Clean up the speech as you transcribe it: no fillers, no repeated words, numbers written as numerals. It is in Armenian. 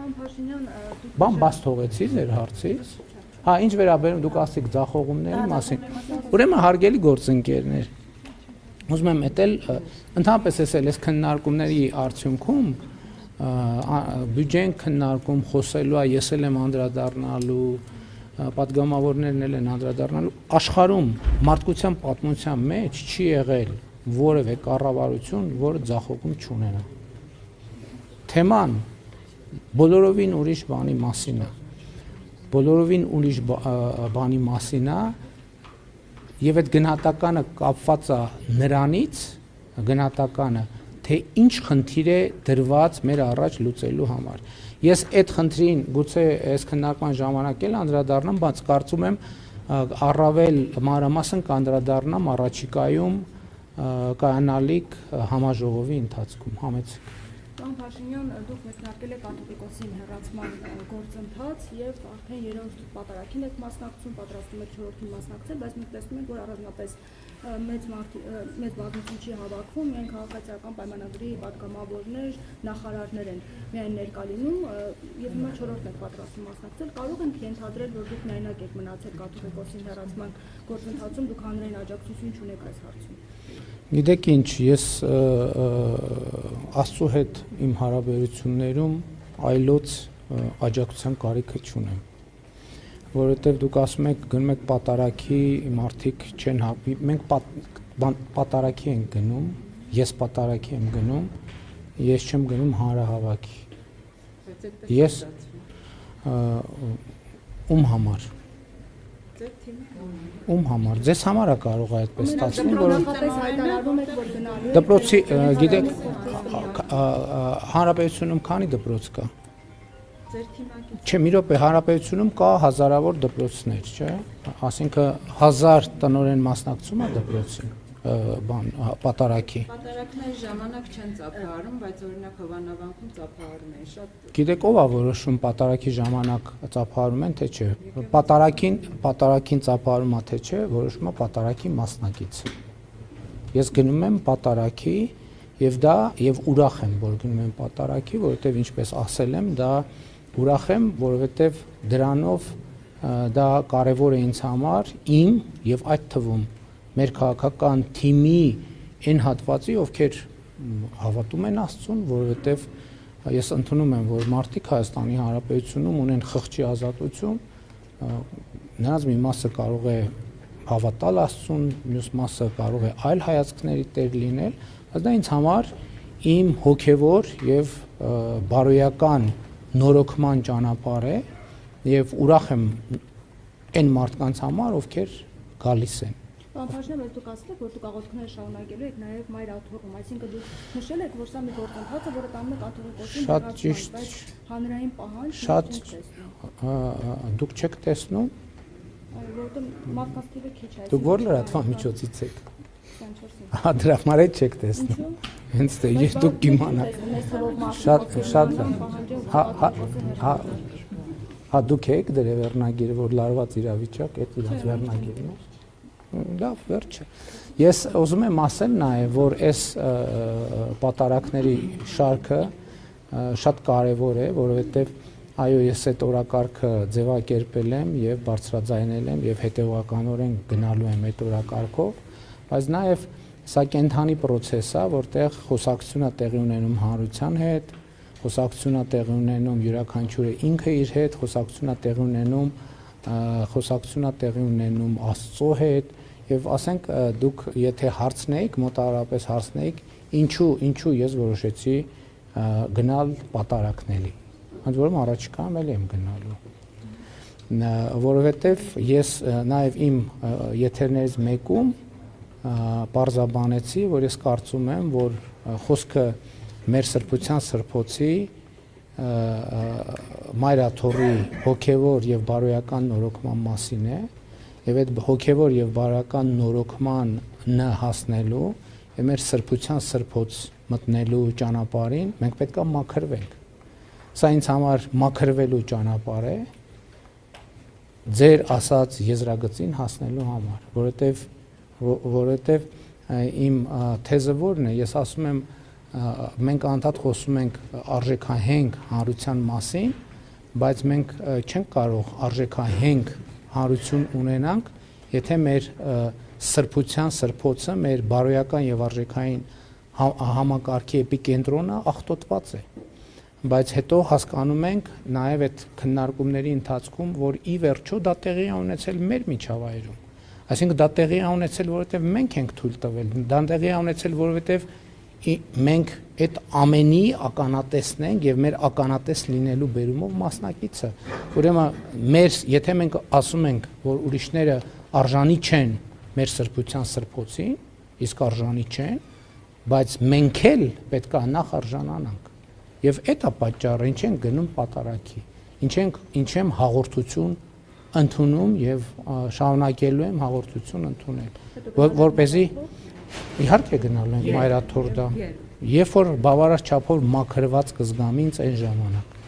Բան բաց թողեցի ձեր հարցից։ Հա, ինչ վերաբերում դուք ասեք ձախողումների մասին։ Ուրեմն հարգելի գործընկերներ, ուզում եմ էտել ընդհանրապես այս քննարկումների արդյունքում բյուջեն քննարկում խոսելու է, ես էլ եմ անդրադառնալու, պատգամավորներն էլ են անդրադառնալու, աշխարհում մարդկության պատմության մեջ չի եղել որևէ կառավարություն, որը ձախողում չունենա։ Թեման բոլորովին ուրիշ բանի մասին է, բոլորովին ուրիշ բանի մասին է, եւ այդ գնահատականը կապված է նրանից, գնահատականը, թե ինչ խնդիր է դրված մեր առաջ լուծելու համար։ Ես այդ խնդրին գուցե այս քննարկման ժամանակ էլ անդրադառնամ, բայց կարծում եմ առավել մանրամասն կանդրադառնամ առաջիկայում կայանալիք համաժողովի ընթացքում։ Համեցեք։ Պարոն Փաշինյան, դուք մեկնարկել եք Աթոռիկոսին հեռացման գործընթաց եւ արդեն 3-րդ պատարագին եք մասնակցում, պատրաստում եք 4-ին մասնակցել, բայց մենք տեսնում ենք, որ առանձնապես մեծ բազմություն չի հավաքվում, միայն քաղաքացիական պայմանագրի պատգամավորներ, նախարարներ են միայն ներկա լինում եւ հիմա 4-ն եք պատրաստում մասնակցել, կարող ենք ենթադրել, որ դուք միայնակ եք մնացել Աթոռիկոսին հեռացման գործընթացում, դուք հանրային աջակցություն չունեք այս հարցում։ Գիտեք ինչ, ես Աստծո հետ իմ հարաբերություններում այլոց աջակցության կարիքը չունեմ, որովհետև դուք ասում եք գնում եք պատարագի, մարդիկ չեն հապի, մենք պատարագի ենք գնում, ես պատարագի եմ գնում, ես չեմ գնում հանրահավաքի։ Ես ում համար Ում համար, ձեզ համար է կարող է այդպես ստացվում, որ դպրոցի, գիտեք, հանրապետությունում քանի դպրոց կա։ Չէ, մի րոպե, հանրապետությունում կա հազարավոր դպրոցներ, չէ, ասինքն 1000 տնօրեն մասնակցում է դպրոցին, պատարագի։ Պատարագների ժամանակ չեն ծափահարում, բայց օրինակ Հովանավանքում ծափահարում են շատ։ Գիտեք ով է որոշում պատարագի ժամանակ ծափահարում են, թե չէ։ Պատարագին ծափահարում է, թե չէ, որոշում է պատարագի մասնակիցը։ Ես գնում եմ պատարագի եւ ուրախ եմ, որ գնում եմ պատարագի, որովհետեւ ինչպես ասել եմ, դա ուրախ եմ, որովհետեւ դրանով դա կարեւոր է ինձ համար, իմ եւ այդ թվում մեր քաղաքական թիմի այն հատվածի, ովքեր հավատում են Աստծուն, որովհետև ես ընդունում եմ, որ մարդիկ Հայաստանի Հանրապետությունում ունեն խղճի ազատություն, նրանց մի մասը կարող է հավատալ Աստծուն, մյուս մասը կարող է այլ հայացքների տեր լինել, բայց դա ինձ համար իմ հոգևոր եւ բարոյական նորոգման ճանապարհ է եւ ուրախ եմ այն մարդկանց համար, ովքեր գալիս են։ Պարոն Փաշինյան, բայց դուք ասել եք, որ դուք աղոթքները շարունակելու եք նաև Մայր Աթոռում, այսինքն դուք նշել եք, որ սա մի գործընթաց է, որը տանում եք Աթոռիկոսին, շատ ճիշտ, բայց հանրային պահանջ շատ դուք չեք տեսնում։ Որտեղ մարդկանց թիվը քիչ է։ Դուք ո՞ր լրատվամիջոցից եք։ 24-ից։ Հա, դրա համար էլ չեք տեսնում։ Հենց թե ես դուք կիմանաք։ Շատ հա դուք եք դրե վերնագիրը, որ լարված իրավիճակ, այդ իրաց վերնագիրն է։ Լավ, վերջը։ Ես ուզում եմ ասել նաև, որ այս պատարագների շարքը շատ կարևոր է, որովհետև այո, ես այդ օրակարգը ձևակերպել եմ եւ բարձրաձայնել եմ եւ հետեւականորեն գնալու եմ այդ օրակարգով, բայց նաև սա կենթանի process է, որտեղ խոսակցություն է տեղի ունենում հանրության հետ, խոսակցություն է տեղի ունենում յուրաքանչյուրը ինքը իր հետ, խոսակցություն է տեղի ունենում Աստծո հետ եւ ասենք դուք եթե հարցնեիք, մոտավորապես հարցնեիք, ինչու ես որոշեցի գնալ պատարագների։ Ընդ որում առաջիկայում էլ եմ գնալու։ Որովհետեւ ես նաեւ իմ եթերներից մեկում պարզաբանեցի, որ ես կարծում եմ, որ խոսքը մեր սրբության սրբոցի Մայր Աթոռի հոգևոր եւ բարոյական նորոգման մասին է, եւ այդ հոգևոր եւ բարոյական նորոգմանը հասնելու եւ մեր սրբության սրբոց մտնելու ճանապարհին մենք պետք է մաքրվենք։ Սա ինձ համար մաքրվելու ճանապարհ է ձեր ասած եզրագծին հասնելու համար, որովհետեւ իմ թեզը որն է, ես ասում եմ մենք անդադ խոսում ենք արժեքահենք հանրության մասին, բայց մենք չենք կարող արժեքահենք հանրություն ունենանք, եթե մեր սրբության սրբոցը, մեր բարոյական եւ արժեքային համակարգի էպիկենտրոնը աղտոտված է։ Բայց հետո հասկանում ենք նաև այդ քննարկումների ընթացքում, որ ի վերջո դա տեղի է ունեցել մեր միջավայրում։ Այսինքն դա տեղի է ունեցել, որովհետև մենք ենք թույլ տվել, դա տեղի է ունեցել, որովհետև մենք այդ ամենի ականատեսն ենք եւ մեր ականատես լինելու բերումով մասնակիցը։ Ուրեմն եթե մենք ասում ենք, որ ուրիշները արժանի չեն մեր սրբության սրբոցին, իսկ արժանի չեն, բայց մենք էլ պետք է նախ արժանանանք։ Եվ այդ է պատճառը, ինչ ենք գնում պատարագի, ինչ եմ հաղորդություն ընդունում եւ շարունակելու եմ հաղորդություն ընդունել, որպեսզի իհարկե գնալու ենք մայրաթորդա, երբ որ բավարար չափով մաքրված կզգամ ինձ այն ժամանակ։